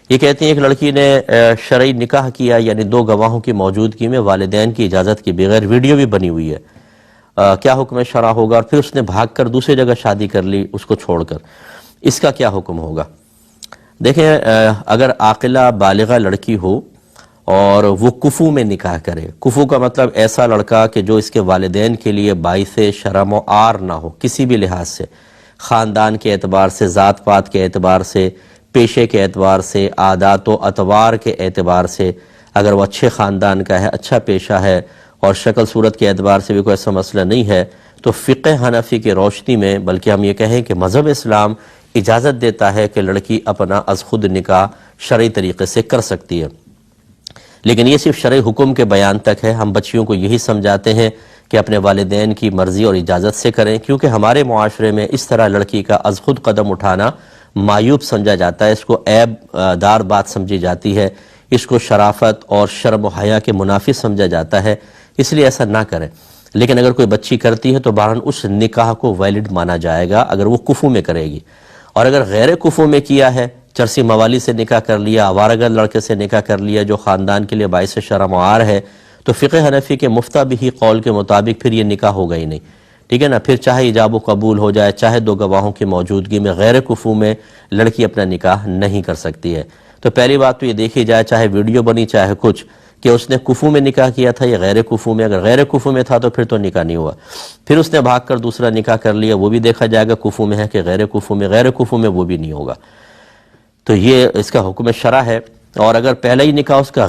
یہ کہتی ہیں ایک لڑکی نے شرعی نکاح کیا، یعنی دو گواہوں کی موجودگی میں والدین کی اجازت کے بغیر، ویڈیو بھی بنی ہوئی ہے، کیا حکم شرع ہوگا؟ اور پھر اس نے بھاگ کر دوسری جگہ شادی کر لی اس کو چھوڑ کر، اس کا کیا حکم ہوگا؟ دیکھیں، اگر عاقلہ بالغہ لڑکی ہو اور وہ کفو میں نکاح کرے، کفو کا مطلب ایسا لڑکا کہ جو اس کے والدین کے لیے باعث شرم و عار نہ ہو کسی بھی لحاظ سے، خاندان کے اعتبار سے، ذات پات کے اعتبار سے، پیشے کے اعتبار سے، عادات و اطوار کے اعتبار سے، اگر وہ اچھے خاندان کا ہے، اچھا پیشہ ہے اور شکل صورت کے اعتبار سے بھی کوئی ایسا مسئلہ نہیں ہے، تو فقہ حنفی کی روشنی میں، بلکہ ہم یہ کہیں کہ مذہب اسلام اجازت دیتا ہے کہ لڑکی اپنا از خود نکاح شرعی طریقے سے کر سکتی ہے۔ لیکن یہ صرف شرعی حکم کے بیان تک ہے۔ ہم بچیوں کو یہی سمجھاتے ہیں کہ اپنے والدین کی مرضی اور اجازت سے کریں، کیونکہ ہمارے معاشرے میں اس طرح لڑکی کا از خود قدم اٹھانا معیوب سمجھا جاتا ہے، اس کو عیب دار بات سمجھی جاتی ہے، اس کو شرافت اور شرم و حیا کے منافی سمجھا جاتا ہے، اس لیے ایسا نہ کریں۔ لیکن اگر کوئی بچی کرتی ہے تو بہرحال اس نکاح کو ویلڈ مانا جائے گا اگر وہ کفو میں کرے گی، اور اگر غیر کفو میں کیا ہے، چرسی موالی سے نکاح کر لیا، آوارگر لڑکے سے نکاح کر لیا جو خاندان کے لیے باعث شرم و عار ہے، تو فقہ حنفی کے مفتبی قول کے مطابق پھر یہ نکاح ہوگا ہی نہیں، ٹھیک ہے نا؟ پھر چاہے ایجاب و قبول ہو جائے، چاہے دو گواہوں کی موجودگی میں، غیر کفو میں لڑکی اپنا نکاح نہیں کر سکتی ہے۔ تو پہلی بات تو یہ دیکھی جائے، چاہے ویڈیو بنی چاہے کچھ، کہ اس نے کفو میں نکاح کیا تھا یا غیر کفو میں۔ اگر غیر کفو میں تھا تو پھر تو نکاح نہیں ہوا، پھر اس نے بھاگ کر دوسرا نکاح کر لیا، وہ بھی دیکھا جائے گا کفو میں ہے کہ غیر کفو میں، غیر کفو میں وہ بھی نہیں ہوگا۔ تو یہ اس کا حکم شرع ہے۔ اور اگر پہلا ہی نکاح اس کا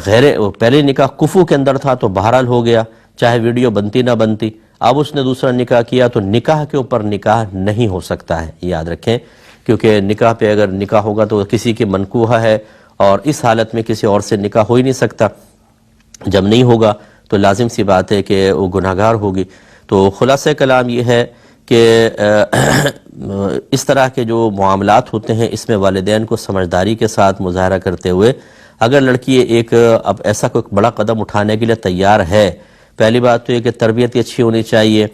پہلے نکاح کفو کے اندر تھا تو بہرحال ہو گیا، چاہے ویڈیو بنتی نہ بنتی۔ اب اس نے دوسرا نکاح کیا تو نکاح کے اوپر نکاح نہیں ہو سکتا ہے، یاد رکھیں، کیونکہ نکاح پہ اگر نکاح ہوگا تو کسی کی منکوحہ ہے، اور اس حالت میں کسی اور سے نکاح ہو ہی نہیں سکتا۔ جب نہیں ہوگا تو لازم سی بات ہے کہ وہ گناہگار ہوگی۔ تو خلاصہ کلام یہ ہے کہ اس طرح کے جو معاملات ہوتے ہیں اس میں والدین کو سمجھداری کے ساتھ مظاہرہ کرتے ہوئے، اگر لڑکی اب ایسا کوئی بڑا قدم اٹھانے کے لیے تیار ہے، پہلی بات تو یہ کہ تربیت اچھی ہونی چاہیے،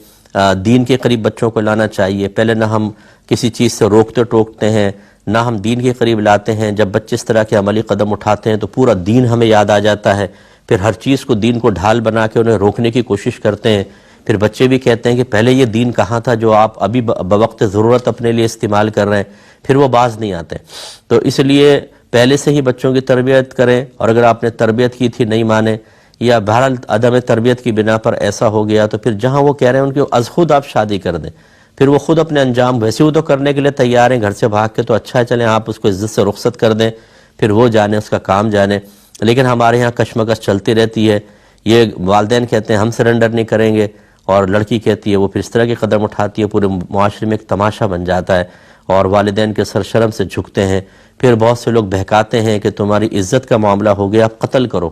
دین کے قریب بچوں کو لانا چاہیے۔ پہلے نہ ہم کسی چیز سے روکتے ٹوکتے ہیں، نہ ہم دین کے قریب لاتے ہیں۔ جب بچے اس طرح کے عملی قدم اٹھاتے ہیں تو پورا دین ہمیں یاد آ جاتا ہے، پھر ہر چیز کو دین کو ڈھال بنا کے انہیں روکنے کی کوشش کرتے ہیں۔ پھر بچے بھی کہتے ہیں کہ پہلے یہ دین کہاں تھا جو آپ ابھی بوقت ضرورت اپنے لیے استعمال کر رہے ہیں، پھر وہ باز نہیں آتے۔ تو اس لیے پہلے سے ہی بچوں کی تربیت کریں، اور اگر آپ نے تربیت کی تھی نہیں مانے، یا بہرحال عدم تربیت کی بنا پر ایسا ہو گیا، تو پھر جہاں وہ کہہ رہے ہیں ان کی از خود آپ شادی کر دیں، پھر وہ خود اپنے انجام ویسے وہ تو کرنے کے لیے تیار ہیں، گھر سے بھاگ کے تو اچھا ہے، چلیں آپ اس کو عزت سے رخصت کر دیں، پھر وہ جانے اس کا کام جانے۔ لیکن ہمارے ہاں کشمکش چلتی رہتی ہے، یہ والدین کہتے ہیں ہم سرنڈر نہیں کریں گے، اور لڑکی کہتی ہے وہ پھر اس طرح کے قدم اٹھاتی ہے، پورے معاشرے میں ایک تماشا بن جاتا ہے، اور والدین کے سر شرم سے جھکتے ہیں۔ پھر بہت سے لوگ بہکاتے ہیں کہ تمہاری عزت کا معاملہ ہو گیا، اب قتل کرو،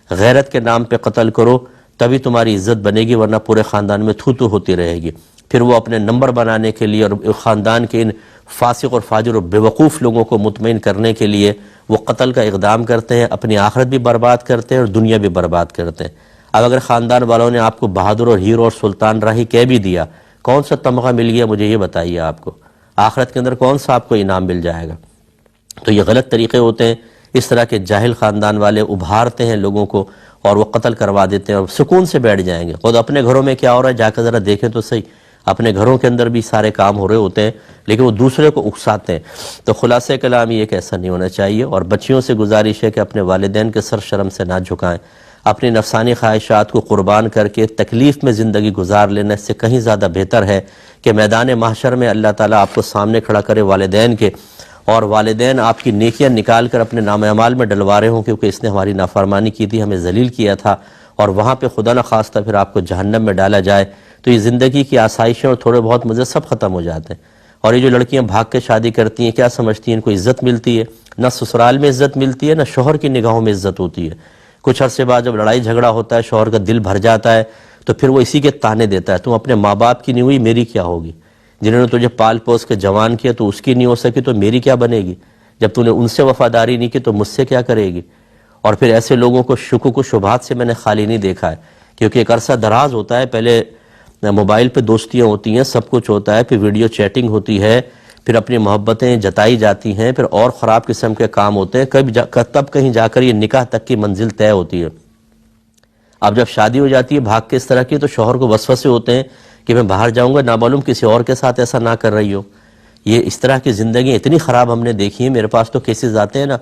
غیرت کے نام پہ قتل کرو، تبھی تمہاری عزت بنے گی، ورنہ پورے خاندان میں تھو ہوتی رہے گی۔ پھر وہ اپنے نمبر بنانے کے لیے اور خاندان کے ان فاسق اور فاجر اور بیوقوف لوگوں کو مطمئن کرنے کے لیے وہ قتل کا اقدام کرتے ہیں، اپنی آخرت بھی برباد کرتے ہیں اور دنیا بھی برباد کرتے ہیں۔ اب اگر خاندان والوں نے آپ کو بہادر اور ہیرو اور سلطان راہی کہہ بھی دیا، کون سا تمغہ مل گیا مجھے یہ بتائیے، آپ کو آخرت کے اندر کون سا آپ کو انعام مل جائے گا؟ تو یہ غلط طریقے ہوتے ہیں، اس طرح کے جاہل خاندان والے ابھارتے ہیں لوگوں کو اور وہ قتل کروا دیتے ہیں، اور سکون سے بیٹھ جائیں گے۔ خود اپنے گھروں میں کیا ہو رہا ہے جا کر ذرا دیکھیں تو صحیح، اپنے گھروں کے اندر بھی سارے کام ہو رہے ہوتے ہیں، لیکن وہ دوسرے کو اکساتے ہیں۔ تو خلاصہ کلام یہ کہ ایسا نہیں ہونا چاہیے، اور بچیوں سے گزارش ہے کہ اپنے والدین کے سر شرم سے نہ جھکائیں، اپنی نفسانی خواہشات کو قربان کر کے تکلیف میں زندگی گزار لینا اس سے کہیں زیادہ بہتر ہے کہ میدان محشر میں اللہ تعالیٰ آپ کو سامنے کھڑا کرے والدین کے، اور والدین آپ کی نیکیاں نکال کر اپنے نام اعمال میں ڈلوا رہے ہوں کیونکہ اس نے ہماری نافرمانی کی تھی، ہمیں ذلیل کیا تھا، اور وہاں پہ خدا نخواستہ پھر آپ کو جہنم میں ڈالا جائے، تو یہ زندگی کی آسائشیں اور تھوڑے بہت مزے سب ختم ہو جاتے ہیں۔ اور یہ جو لڑکیاں بھاگ کے شادی کرتی ہیں، کیا سمجھتی ہیں ان کو عزت ملتی ہے؟ نہ سسرال میں عزت ملتی ہے، نہ شوہر کی نگاہوں میں عزت ہوتی ہے۔ کچھ عرصے بعد جب لڑائی جھگڑا ہوتا ہے، شوہر کا دل بھر جاتا ہے، تو پھر وہ اسی کے تانے دیتا ہے، تم اپنے ماں باپ کی نہیں ہوئی میری کیا ہوگی؟ جنہوں نے تجھے پال پوس کے جوان کیا تو اس کی نہیں ہو سکی تو میری کیا بنے گی؟ جب تو نے ان سے وفاداری نہیں کی تو مجھ سے کیا کرے گی؟ اور پھر ایسے لوگوں کو شکوک و شبہات سے میں نے خالی نہیں دیکھا ہے، کیونکہ ایک عرصہ دراز ہوتا ہے، پہلے موبائل پہ دوستیاں ہوتی ہیں، سب کچھ ہوتا ہے، پھر ویڈیو چیٹنگ ہوتی ہے، پھر اپنی محبتیں جتائی جاتی ہیں، پھر اور خراب قسم کے کام ہوتے ہیں، تب کہیں جا کر یہ نکاح تک کی منزل طے ہوتی ہے۔ اب جب شادی ہو جاتی ہے بھاگ کے اس طرح کی، تو شوہر کو وسوسے ہوتے ہیں کہ میں باہر جاؤں گا، نامعلوم کسی اور کے ساتھ ایسا نہ کر رہی ہو۔ یہ اس طرح کی زندگی اتنی خراب ہم نے دیکھی ہیں، میرے پاس تو کیسز آتے ہیں نا،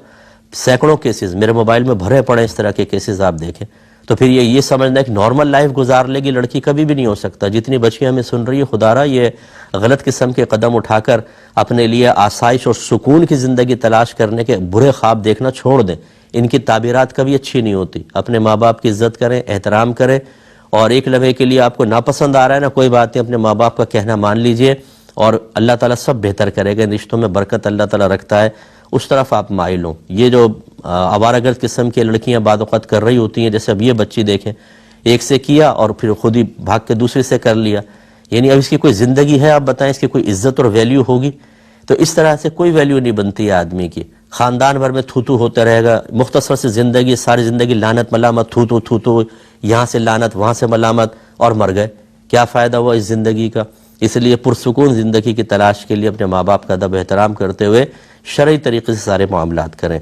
سینکڑوں کیسز میرے موبائل میں بھرے پڑے اس طرح کے کیسز آپ دیکھیں۔ تو پھر یہ سمجھنا ہے کہ نارمل لائف گزار لے گی لڑکی، کبھی بھی نہیں ہو سکتا۔ جتنی بچیاں ہمیں سن رہی ہے، خدا را یہ غلط قسم کے قدم اٹھا کر اپنے لیے آسائش اور سکون کی زندگی تلاش کرنے کے برے خواب دیکھنا چھوڑ دیں۔ ان کی تعبیرات کبھی اچھی نہیں ہوتی۔ اپنے ماں باپ کی عزت کریں، احترام کریں، اور ایک لمحے کے لیے آپ کو ناپسند آ رہا ہے نا، کوئی بات نہیں، اپنے ماں باپ کا کہنا مان لیجئے، اور اللہ تعالیٰ سب بہتر کرے گا۔ رشتوں میں برکت اللہ تعالیٰ رکھتا ہے، اس طرف آپ مائل ہوں۔ یہ جو آوارہ گرد قسم کی لڑکیاں بعض اوقات کر رہی ہوتی ہیں، جیسے اب یہ بچی دیکھیں، ایک سے کیا اور پھر خود ہی بھاگ کے دوسرے سے کر لیا، یعنی اب اس کی کوئی زندگی ہے؟ آپ بتائیں، اس کی کوئی عزت اور ویلیو ہوگی؟ تو اس طرح سے کوئی ویلیو نہیں بنتی ہے آدمی کی، خاندان بھر میں تھو ہوتے رہے گا، مختصر سے زندگی، ساری زندگی لعنت ملامت، تھو، یہاں سے لعنت وہاں سے ملامت، اور مر گئے۔ کیا فائدہ ہوا اس زندگی کا؟ اس لیے پرسکون زندگی کی تلاش کے لیے اپنے ماں باپ کا ادب احترام کرتے ہوئے شرعی طریقے سے سارے معاملات کریں۔